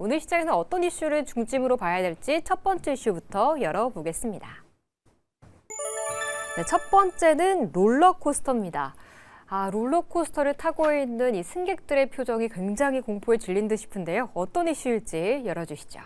오늘 시장에서 어떤 이슈를 중심으로 봐야 될지 첫 번째 이슈부터 열어보겠습니다. 네, 첫 번째는 롤러코스터입니다. 롤러코스터를 타고 있는 이 승객들의 표정이 굉장히 공포에 질린 듯 싶은데요. 어떤 이슈일지 열어주시죠.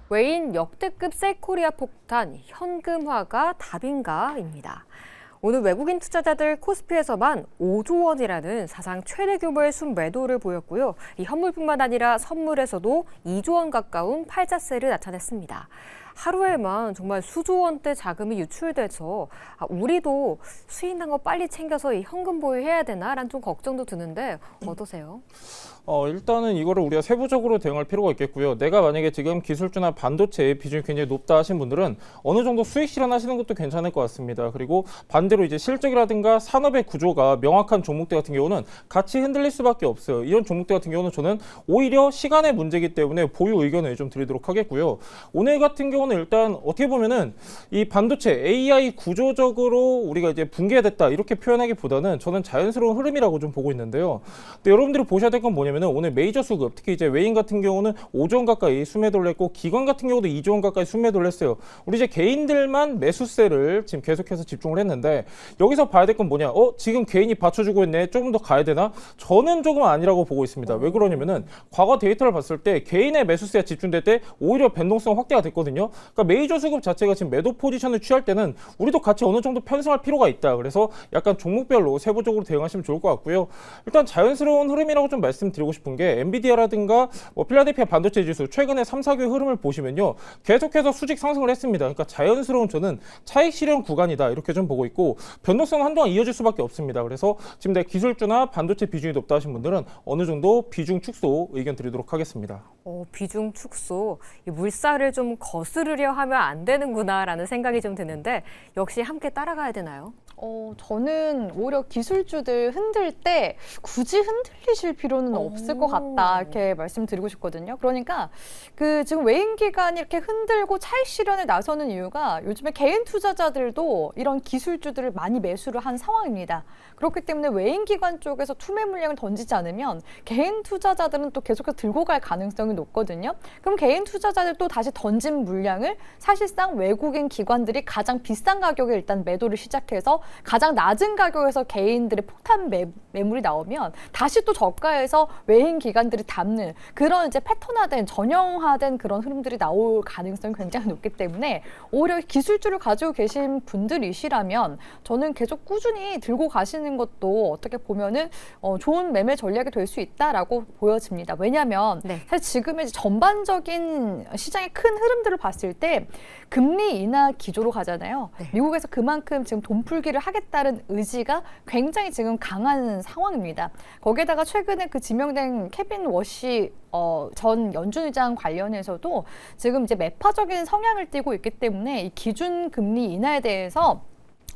외인 역대급 셀코리아 폭탄, 현금화가 답인가입니다. 오늘 외국인 투자자들 코스피에서만 5조 원이라는 사상 최대 규모의 순매도를 보였고요. 이 현물뿐만 아니라 선물에서도 2조 원 가까운 팔자세를 나타냈습니다. 하루에만 정말 수조 원대 자금이 유출돼서 우리도 수익 난 거 빨리 챙겨서 이 현금 보유해야 되나라는 좀 걱정도 드는데 어떠세요? 일단은 이거를 우리가 세부적으로 대응할 필요가 있겠고요. 내가 만약에 지금 기술주나 반도체의 비중이 굉장히 높다 하신 분들은 어느 정도 수익 실현하시는 것도 괜찮을 것 같습니다. 그리고 반대로 이제 실적이라든가 산업의 구조가 명확한 종목들 같은 경우는 같이 흔들릴 수밖에 없어요. 이런 종목들 같은 경우는 저는 오히려 시간의 문제이기 때문에 보유 의견을 좀 드리도록 하겠고요. 오늘 같은 경우는 일단 어떻게 보면은 이 반도체 AI 구조적으로 우리가 이제 붕괴됐다 이렇게 표현하기보다는 저는 자연스러운 흐름이라고 좀 보고 있는데요. 근데 여러분들이 보셔야 될 건 뭐냐면 오늘 메이저 수급, 특히 이제 외인 같은 경우는 5조 원 가까이 순매도를 했고 기관 같은 경우도 2조 원 가까이 순매도를 했어요. 우리 이제 개인들만 매수세를 지금 계속해서 집중을 했는데 여기서 봐야 될 건 뭐냐? 지금 개인이 받쳐주고 있네. 조금 더 가야 되나? 저는 조금 아니라고 보고 있습니다. 왜 그러냐면은 과거 데이터를 봤을 때 개인의 매수세가 집중될 때 오히려 변동성 확대가 됐거든요. 그러니까 메이저 수급 자체가 지금 매도 포지션을 취할 때는 우리도 같이 어느 정도 편승할 필요가 있다. 그래서 약간 종목별로 세부적으로 대응하시면 좋을 것 같고요. 일단 자연스러운 흐름이라고 좀 말씀드리고 싶은 게 엔비디아라든가 필라델피아 반도체 지수 최근에 3, 4개의 흐름을 보시면요. 계속해서 수직 상승을 했습니다. 그러니까 자연스러운 저는 차익 실현 구간이다. 이렇게 좀 보고 있고 변동성은 한동안 이어질 수밖에 없습니다. 그래서 지금 내 기술주나 반도체 비중이 높다 하신 분들은 어느 정도 비중 축소 의견 드리도록 하겠습니다. 비중 축소, 이 물살을 좀 거스르려 하면 안 되는구나라는 생각이 좀 드는데 역시 함께 따라가야 되나요? 저는 오히려 기술주들 흔들 때 굳이 흔들리실 필요는 없을 것 같다 이렇게 말씀드리고 싶거든요. 그러니까 지금 외인 기관이 이렇게 흔들고 차익 실현에 나서는 이유가 요즘에 개인 투자자들도 이런 기술주들을 많이 매수를 한 상황입니다. 그렇기 때문에 외인 기관 쪽에서 투매 물량을 던지지 않으면 개인 투자자들은 또 계속해서 들고 갈 가능성이 높거든요. 그럼 개인 투자자들 또 다시 던진 물량을 사실상 외국인 기관들이 가장 비싼 가격에 일단 매도를 시작해서 가장 낮은 가격에서 개인들의 폭탄 매물이 나오면 다시 또 저가에서 외인 기관들이 담는 그런 이제 패턴화된 전형화된 그런 흐름들이 나올 가능성이 굉장히 높기 때문에 오히려 기술주를 가지고 계신 분들이시라면 저는 계속 꾸준히 들고 가시는 것도 어떻게 보면은 좋은 매매 전략이 될 수 있다라고 보여집니다. 왜냐하면 사실 지금의 전반적인 시장의 큰 흐름들을 봤을 때 금리 인하 기조로 가잖아요. 미국에서 그만큼 지금 돈 풀기를 하겠다는 의지가 굉장히 지금 강한 상황입니다. 거기에다가 최근에 지명된 케빈 워시 전 연준 의장 관련해서도 지금 이제 매파적인 성향을 띠고 있기 때문에 이 기준 금리 인하에 대해서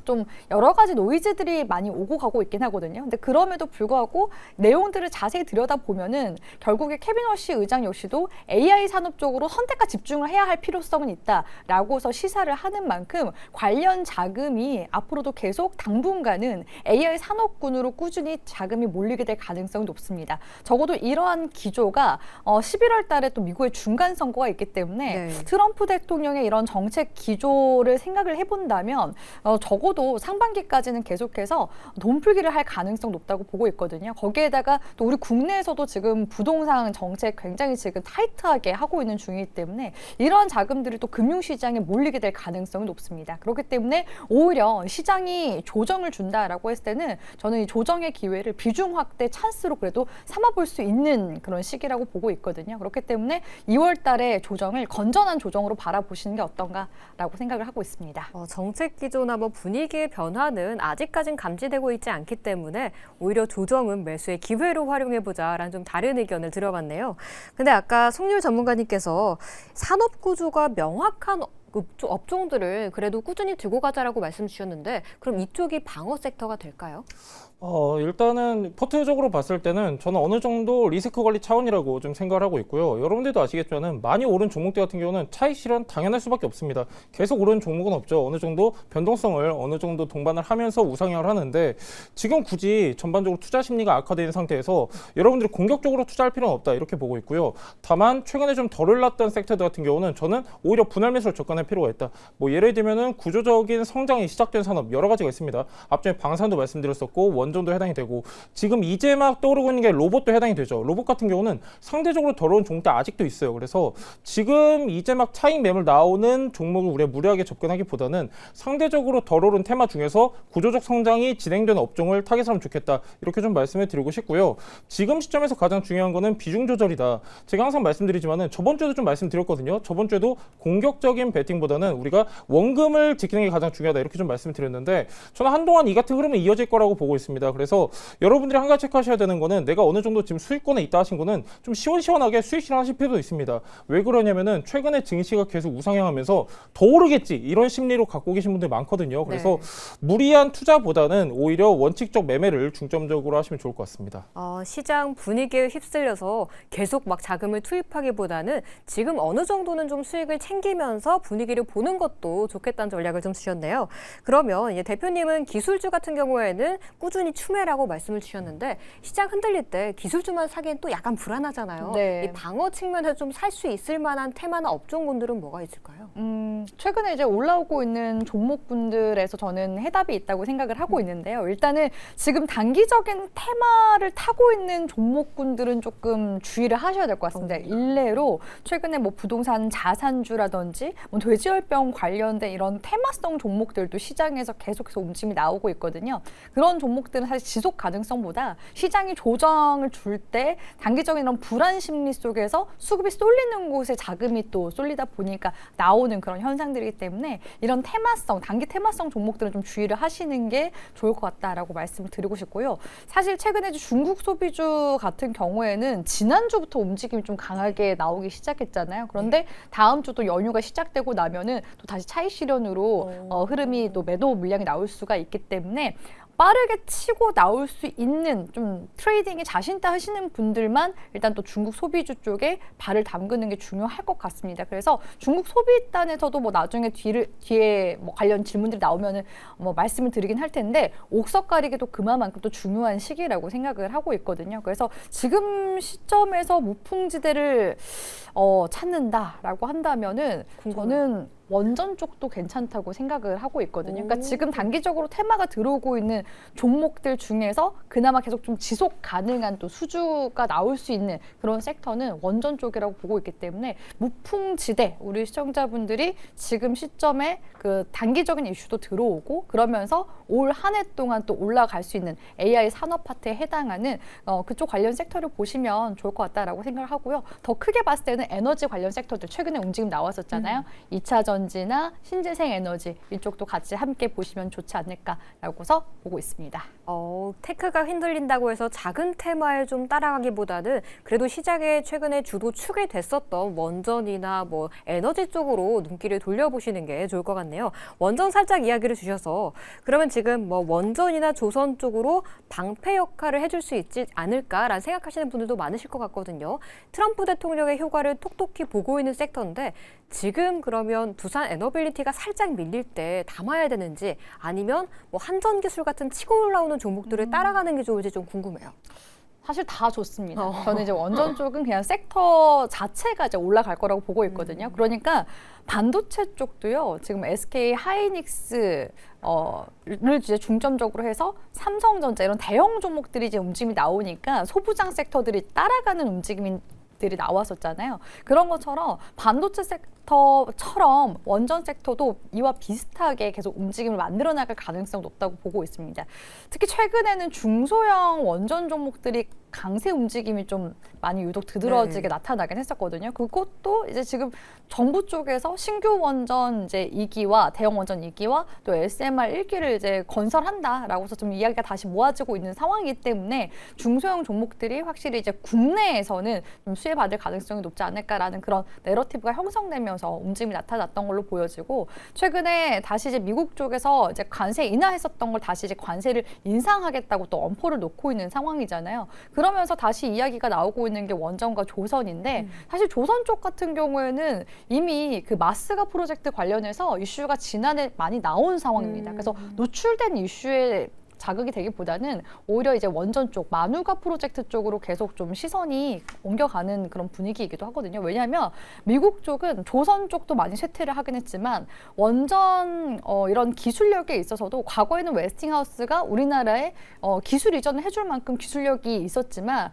좀 여러 가지 노이즈들이 많이 오고 가고 있긴 하거든요. 근데 그럼에도 불구하고 내용들을 자세히 들여다보면은 결국에 케빈 워시 의장 역시도 AI 산업 쪽으로 선택과 집중을 해야 할 필요성은 있다라고서 시사를 하는 만큼 관련 자금이 앞으로도 계속 당분간은 AI 산업군으로 꾸준히 자금이 몰리게 될 가능성이 높습니다. 적어도 이러한 기조가 11월 달에 또 미국의 중간 선거가 있기 때문에 트럼프 대통령의 이런 정책 기조를 생각을 해본다면 적어도 상반기까지는 계속해서 돈 풀기를 할 가능성 높다고 보고 있거든요. 거기에다가 또 우리 국내에서도 지금 부동산 정책 굉장히 지금 타이트하게 하고 있는 중이기 때문에 이러한 자금들이 또 금융시장에 몰리게 될 가능성이 높습니다. 그렇기 때문에 오히려 시장이 조정을 준다라고 했을 때는 저는 이 조정의 기회를 비중 확대 찬스로 그래도 삼아볼 수 있는 그런 시기라고 보고 있거든요. 그렇기 때문에 2월 달에 조정을 건전한 조정으로 바라보시는 게 어떤가라고 생각을 하고 있습니다. 정책 기조나 분위기의 변화는 아직까진 감지되고 있지 않기 때문에 오히려 조정은 매수의 기회로 활용해보자라는 좀 다른 의견을 들어봤네요. 근데 아까 송률 전문가님께서 산업 구조가 명확한 업종들을 그래도 꾸준히 들고 가자라고 말씀 주셨는데 그럼 이쪽이 방어 섹터가 될까요? 일단은 포트적으로 봤을 때는 저는 어느 정도 리스크 관리 차원이라고 좀 생각을 하고 있고요. 여러분들도 아시겠지만 많이 오른 종목들 같은 경우는 차익 실현 당연할 수밖에 없습니다. 계속 오른 종목은 없죠. 어느 정도 변동성을 어느 정도 동반을 하면서 우상향을 하는데 지금 굳이 전반적으로 투자 심리가 악화된 상태에서 여러분들이 공격적으로 투자할 필요는 없다 이렇게 보고 있고요. 다만 최근에 좀 덜 올랐던 섹터들 같은 경우는 저는 오히려 분할 매수를 접근할 필요가 있다. 뭐 예를 들면은 구조적인 성장이 시작된 산업 여러 가지가 있습니다. 앞전에 방산도 말씀드렸었고 원전도 해당이 되고 지금 이제 막 떠오르고 있는 게 로봇도 해당이 되죠. 로봇 같은 경우는 상대적으로 덜 오른 종목도 아직도 있어요. 그래서 지금 이제 막 차익 매물 나오는 종목을 우리가 무리하게 접근하기보다는 상대적으로 덜 오른 테마 중에서 구조적 성장이 진행되는 업종을 타겟하면 좋겠다. 이렇게 좀 말씀을 드리고 싶고요. 지금 시점에서 가장 중요한 거는 비중 조절이다. 제가 항상 말씀드리지만은 저번 주에도 좀 말씀드렸거든요. 저번 주에도 공격적인 배팅보다는 우리가 원금을 지키는 게 가장 중요하다. 이렇게 좀 말씀을 드렸는데 저는 한동안 이 같은 흐름은 이어질 거라고 보고 있습니다. 그래서 여러분들이 한 가지 체크하셔야 되는 거는 내가 어느 정도 지금 수익권에 있다 하신 거는 좀 시원시원하게 수익 실현하실 필요도 있습니다. 왜 그러냐면은 최근에 증시가 계속 우상향하면서 더 오르겠지 이런 심리로 갖고 계신 분들이 많거든요. 그래서 무리한 투자보다는 오히려 원칙적 매매를 중점적으로 하시면 좋을 것 같습니다. 시장 분위기에 휩쓸려서 계속 막 자금을 투입하기보다는 지금 어느 정도는 좀 수익을 챙기면서 분위기를 보는 것도 좋겠다는 전략을 좀 주셨네요. 그러면 이제 대표님은 기술주 같은 경우에는 꾸준히 추매라고 말씀을 주셨는데 시장 흔들릴 때 기술주만 사기엔 또 약간 불안하잖아요. 네. 이 방어 측면에서 좀 살 수 있을 만한 테마나 업종군들은 뭐가 있을까요? 최근에 이제 올라오고 있는 종목군들에서 저는 해답이 있다고 생각을 하고 있는데요. 일단은 지금 단기적인 테마를 타고 있는 종목군들은 조금 주의를 하셔야 될 것 같습니다. 일례로 최근에 뭐 부동산 자산주라든지 뭐 돼지열병 관련된 이런 테마성 종목들도 시장에서 계속해서 움직임이 나오고 있거든요. 그런 종목들은 사실 지속 가능성보다 시장이 조정을 줄 때 단기적인 이런 불안 심리 속에서 수급이 쏠리는 곳에 자금이 또 쏠리다 보니까 나오는 그런 현상들이기 때문에 이런 테마성, 단기 테마성 종목들은 좀 주의를 하시는 게 좋을 것 같다라고 말씀을 드리고 싶고요. 사실 최근에 중국 소비주 같은 경우에는 지난주부터 움직임이 좀 강하게 나오기 시작했잖아요. 그런데 다음 주 또 연휴가 시작되고 나면은 또 다시 차익 실현으로 흐름이 또 매도 물량이 나올 수가 있기 때문에 빠르게 치고 나올 수 있는 좀 트레이딩에 자신있다 하시는 분들만 일단 또 중국 소비주 쪽에 발을 담그는 게 중요할 것 같습니다. 그래서 중국 소비단에서도 뭐 나중에 뒤에 뭐 관련 질문들이 나오면은 뭐 말씀을 드리긴 할 텐데 옥석 가리기도 그만큼 또 중요한 시기라고 생각을 하고 있거든요. 그래서 지금 시점에서 무풍지대를 찾는다라고 한다면은 저는 원전 쪽도 괜찮다고 생각을 하고 있거든요. 그러니까 지금 단기적으로 테마가 들어오고 있는 종목들 중에서 그나마 계속 좀 지속 가능한 또 수주가 나올 수 있는 그런 섹터는 원전 쪽이라고 보고 있기 때문에 무풍지대 우리 시청자분들이 지금 시점에 그 단기적인 이슈도 들어오고 그러면서 올 한 해 동안 또 올라갈 수 있는 AI 산업 파트에 해당하는 그쪽 관련 섹터를 보시면 좋을 것 같다라고 생각을 하고요. 더 크게 봤을 때는 에너지 관련 섹터들 최근에 움직임 나왔었잖아요. 2차 전지나 신재생 에너지 이쪽도 같이 함께 보시면 좋지 않을까라고서 보고 있습니다. 테크가 흔들린다고 해서 작은 테마에 좀 따라가기보다는 그래도 시장에 최근에 주도 축이 됐었던 원전이나 뭐 에너지 쪽으로 눈길을 돌려보시는 게 좋을 것 같네요. 원전 살짝 이야기를 주셔서 그러면 지금 뭐 원전이나 조선 쪽으로 방패 역할을 해줄 수 있지 않을까라는 생각하시는 분들도 많으실 것 같거든요. 트럼프 대통령의 효과를 톡톡히 보고 있는 섹터인데 지금 그러면 두산 에너빌리티가 살짝 밀릴 때 담아야 되는지 아니면 뭐 한전기술 같은 치고 올라오는 종목들을 따라가는 게 좋을지 좀 궁금해요. 사실 다 좋습니다. 저는 이제 원전 쪽은 그냥 섹터 자체가 이제 올라갈 거라고 보고 있거든요. 그러니까 반도체 쪽도요. 지금 SK 하이닉스 를 이제 중점적으로 해서 삼성전자 이런 대형 종목들이 이제 움직임이 나오니까 소부장 섹터들이 따라가는 움직임들이 나왔었잖아요. 그런 것처럼 반도체 섹터처럼 원전 섹터도 이와 비슷하게 계속 움직임을 만들어 나갈 가능성이 높다고 보고 있습니다. 특히 최근에는 중소형 원전 종목들이 강세 움직임이 좀 많이 유독 두드러지게 나타나긴 했었거든요. 그것도 이제 지금 정부 쪽에서 신규 원전 이제 2기와 대형 원전 2기와 또 SMR 1기를 이제 건설한다라고 해서 좀 이야기가 다시 모아지고 있는 상황이기 때문에 중소형 종목들이 확실히 이제 국내에서는 좀 수혜받을 가능성이 높지 않을까라는 그런 내러티브가 형성되면서 움직임이 나타났던 걸로 보여지고, 최근에 다시 이제 미국 쪽에서 이제 관세 인하했었던 걸 다시 이제 관세를 인상하겠다고 또 엄포를 놓고 있는 상황이잖아요. 그러면서 다시 이야기가 나오고 있는 게 원전과 조선인데, 사실 조선 쪽 같은 경우에는 이미 그 마스가 프로젝트 관련해서 이슈가 지난해 많이 나온 상황입니다. 그래서 노출된 이슈에 자극이 되기보다는 오히려 이제 원전 쪽, 마누가 프로젝트 쪽으로 계속 좀 시선이 옮겨가는 그런 분위기이기도 하거든요. 왜냐하면 미국 쪽은 조선 쪽도 많이 쇠퇴를 하긴 했지만 원전 이런 기술력에 있어서도 과거에는 웨스팅하우스가 우리나라에 기술 이전을 해줄 만큼 기술력이 있었지만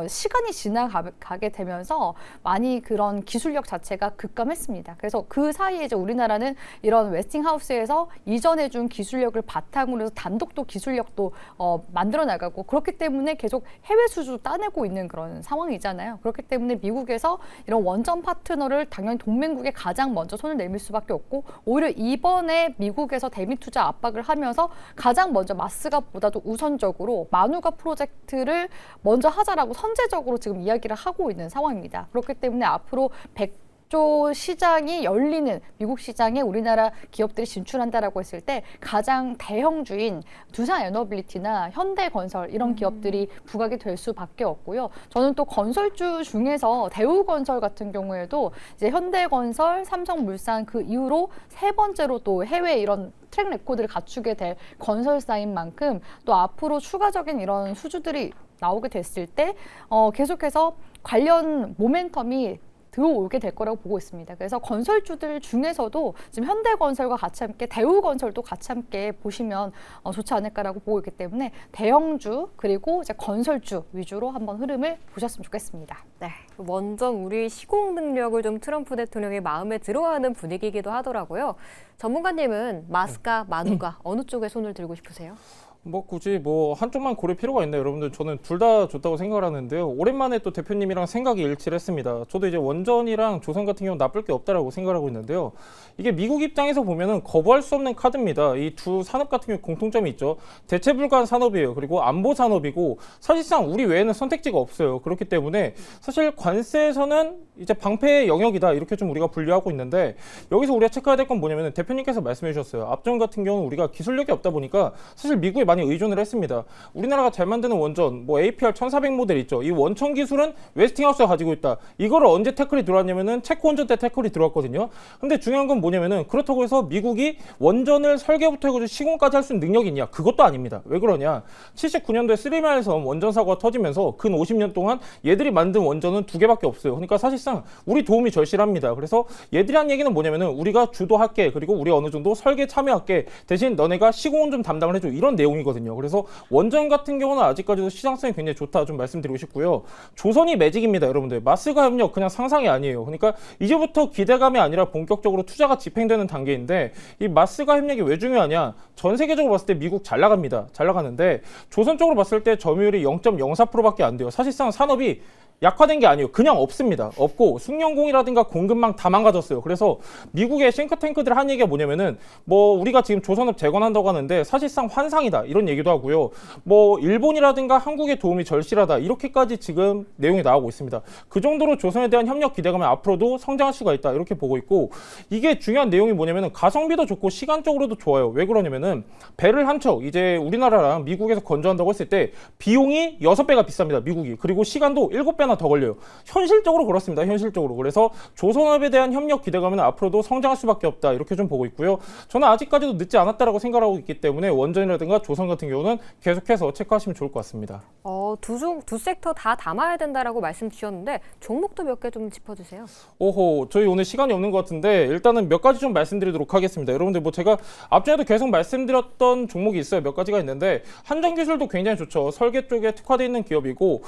시간이 지나가게 되면서 많이 그런 기술력 자체가 급감했습니다. 그래서 그 사이에 이제 우리나라는 이런 웨스팅하우스에서 이전해준 기술력을 바탕으로 해서 단독 기술력도 만들어 나가고, 그렇기 때문에 계속 해외 수주도 따내고 있는 그런 상황이잖아요. 그렇기 때문에 미국에서 이런 원전 파트너를 당연히 동맹국에 가장 먼저 손을 내밀 수밖에 없고, 오히려 이번에 미국에서 대미 투자 압박을 하면서 가장 먼저 마스가보다도 우선적으로 마누가 프로젝트를 먼저 하자라고 선제적으로 지금 이야기를 하고 있는 상황입니다. 그렇기 때문에 앞으로 100조 시장이 열리는 미국 시장에 우리나라 기업들이 진출한다라고 했을 때 가장 대형주인 두산에너빌리티나 현대건설 이런 기업들이 부각이 될 수밖에 없고요. 저는 또 건설주 중에서 대우건설 같은 경우에도 이제 현대건설, 삼성물산 그 이후로 세 번째로 또 해외 이런 트랙 레코드를 갖추게 될 건설사인 만큼 또 앞으로 추가적인 이런 수주들이 나오게 됐을 때 계속해서 관련 모멘텀이 들어오게 될 거라고 보고 있습니다. 그래서 건설주들 중에서도 지금 현대건설과 같이 함께 대우건설도 같이 함께 보시면 좋지 않을까라고 보고 있기 때문에 대형주 그리고 이제 건설주 위주로 한번 흐름을 보셨으면 좋겠습니다. 네, 원전 우리 시공 능력을 좀 트럼프 대통령의 마음에 들어하는 분위기이기도 하더라고요. 전문가님은 마스가, 마누가 어느 쪽에 손을 들고 싶으세요? 굳이 한쪽만 고를 필요가 있나요? 여러분들, 저는 둘 다 좋다고 생각을 하는데요. 오랜만에 또 대표님이랑 생각이 일치를 했습니다. 저도 이제 원전이랑 조선 같은 경우는 나쁠 게 없다라고 생각을 하고 있는데요. 이게 미국 입장에서 보면은 거부할 수 없는 카드입니다. 이 두 산업 같은 경우 공통점이 있죠. 대체 불가한 산업이에요. 그리고 안보 산업이고, 사실상 우리 외에는 선택지가 없어요. 그렇기 때문에 사실 관세에서는 이제 방패의 영역이다, 이렇게 좀 우리가 분류하고 있는데, 여기서 우리가 체크해야 될 건 뭐냐면 대표님께서 말씀해 주셨어요. 앞전 같은 경우는 우리가 기술력이 없다 보니까 사실 미국에 많이 의존을 했습니다. 우리나라가 잘 만드는 원전, APR 1400 모델 있죠. 이 원천 기술은 웨스팅하우스가 가지고 있다. 이거를 언제 태클이 들어왔냐면은 체코 원전 때 태클이 들어왔거든요. 근데 중요한 건 뭐냐면은, 그렇다고 해서 미국이 원전을 설계부터 해가지고 시공까지 할 수 있는 능력이 있냐? 그것도 아닙니다. 왜 그러냐? 79년도에 쓰리마일섬 원전 사고가 터지면서 근 50년 동안 얘들이 만든 원전은 2개밖에 없어요. 그러니까 사실상 우리 도움이 절실합니다. 그래서 얘들이 한 얘기는 뭐냐면은, 우리가 주도할게, 그리고 우리 어느 정도 설계 참여할게, 대신 너네가 시공은 좀 담당을 해줘, 이런 내용이거든요. 그래서 원전 같은 경우는 아직까지도 시장성이 굉장히 좋다 좀 말씀드리고 싶고요. 조선이 매직입니다, 여러분들. 마스가 협력 그냥 상상이 아니에요. 그러니까 이제부터 기대감이 아니라 본격적으로 투자가 집행되는 단계인데, 이 마스가 협력이 왜 중요하냐? 전 세계적으로 봤을 때 미국 잘 나갑니다. 잘 나가는데 조선 쪽으로 봤을 때 점유율이 0.04%밖에 안 돼요. 사실상 산업이 약화된 게 아니에요. 그냥 없습니다. 없고 숙련공이라든가 공급망 다 망가졌어요. 그래서 미국의 싱크탱크들 한 얘기가 뭐냐면은, 우리가 지금 조선업 재건한다고 하는데 사실상 환상이다, 이런 얘기도 하고요. 일본이라든가 한국의 도움이 절실하다, 이렇게까지 지금 내용이 나오고 있습니다. 그 정도로 조선에 대한 협력 기대감이 앞으로도 성장할 수가 있다, 이렇게 보고 있고, 이게 중요한 내용이 뭐냐면은 가성비도 좋고 시간적으로도 좋아요. 왜 그러냐면은 배를 한 척 이제 우리나라랑 미국에서 건조한다고 했을 때 비용이 6배가 비쌉니다, 미국이. 그리고 시간도 7배나 더 걸려요. 현실적으로 그렇습니다. 현실적으로. 그래서 조선업에 대한 협력 기대감은 앞으로도 성장할 수밖에 없다, 이렇게 좀 보고 있고요. 저는 아직까지도 늦지 않았다라고 생각하고 있기 때문에 원전이라든가 조선 같은 경우는 계속해서 체크하시면 좋을 것 같습니다. 두 섹터 다 담아야 된다라고 말씀 주셨는데 종목도 몇 개 좀 짚어주세요. 저희 오늘 시간이 없는 것 같은데 일단은 몇 가지 좀 말씀드리도록 하겠습니다. 여러분들, 제가 앞전에도 계속 말씀드렸던 종목이 있어요. 몇 가지가 있는데, 한전기술도 굉장히 좋죠. 설계 쪽에 특화되어 있는 기업이고,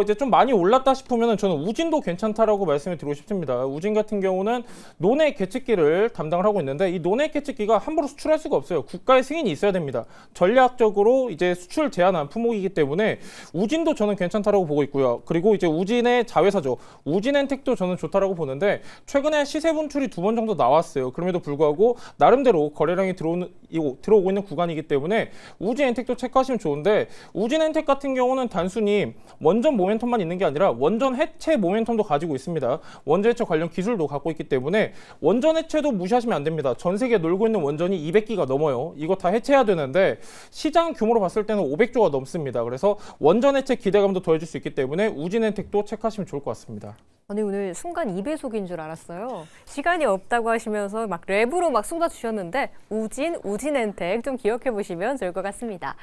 이제 좀 많이 올랐던 같다 싶으면 저는 우진도 괜찮다라고 말씀을 드리고 싶습니다. 우진 같은 경우는 논해 계측기를 담당을 하고 있는데 이 논해 계측기가 함부로 수출할 수가 없어요. 국가의 승인이 있어야 됩니다. 전략적으로 이제 수출 제한한 품목이기 때문에 우진도 저는 괜찮다라고 보고 있고요. 그리고 이제 우진의 자회사죠. 우진엔텍도 저는 좋다라고 보는데 최근에 시세 분출이 2번 정도 나왔어요. 그럼에도 불구하고 나름대로 거래량이 들어오고 있는 구간이기 때문에 우진엔텍도 체크하시면 좋은데 우진엔텍 같은 경우는 단순히 원전 모멘텀만 있는 게 아니라 원전 해체 모멘텀도 가지고 있습니다. 원전 해체 관련 기술도 갖고 있기 때문에 원전 해체도 무시하시면 안 됩니다. 전 세계에 놀고 있는 원전이 200기가 넘어요. 이거 다 해체해야 되는데 시장 규모로 봤을 때는 500조가 넘습니다. 그래서 원전 해체 기대감도 더해줄 수 있기 때문에 우진엔텍도 체크하시면 좋을 것 같습니다. 아니 오늘 순간 2배속인 줄 알았어요. 시간이 없다고 하시면서 막 랩으로 막 쏟아주셨는데 우진엔텍 좀 기억해 보시면 좋을 것 같습니다.